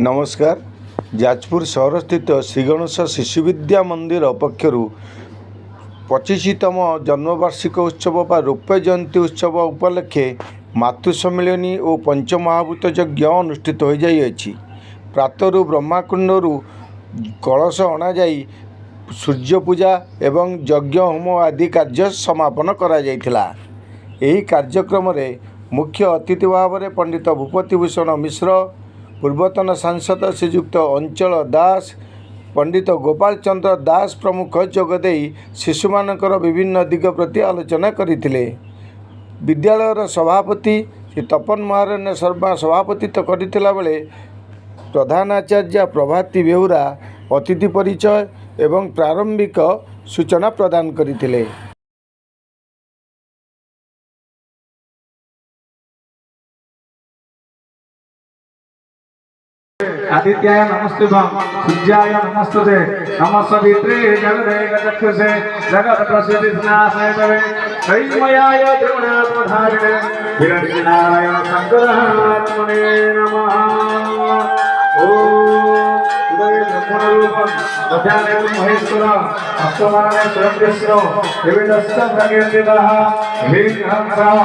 नमस्कार। जाजपुर सहर स्थित श्री गणेश शिशु विद्या मंदिर पक्षर 25तम जन्मवार्षिक उत्सव बा रौप्य जयंती उत्सव उपलक्षे मातृ सम्मिलनी और पंचमहाभूत यज्ञ अनुष्ठित हो जाइए। प्रातरु ब्रह्माकुंडरू कलश अणाई सूर्य पूजा एवं यज्ञ होम आदि कार्य समापन करा जाइथिला। एही कार्यक्रम रे मुख्य अतिथि भाव में पंडित भूपति भूषण मिश्र, पूर्वतन सांसद श्रीयुक्त अंचल दास, पंडित गोपाल चंद्र दास प्रमुख जोगदे शिशुमानकर विभिन्न दिग प्रति आलोचना करथिले। विद्यालयर सभापति श्री तपन महारण्य शर्मा सभापतित्व करथिला बेले प्रधानाचार्य प्रभाती बेहुरा अतिथि परिचय एवं प्रारंभिक सूचना प्रदान करथिले। आदित्याय नमस्ते सूर्याय नमस्ते नमः सवित्रे जगदेक चक्षुषे जगत प्रसिद्धिनाशाय तवे कैमयाय त्रिगुणात्मधारिणे हिरण्यनारायण शंकरात्मने नमः। ओम उदय ब्रह्मरूपं मध्याह्ने महेश्वर अष्टमाने स्वयंकृष्ण देवीदस्तं प्रकीर्तितः ह्रीं हंसः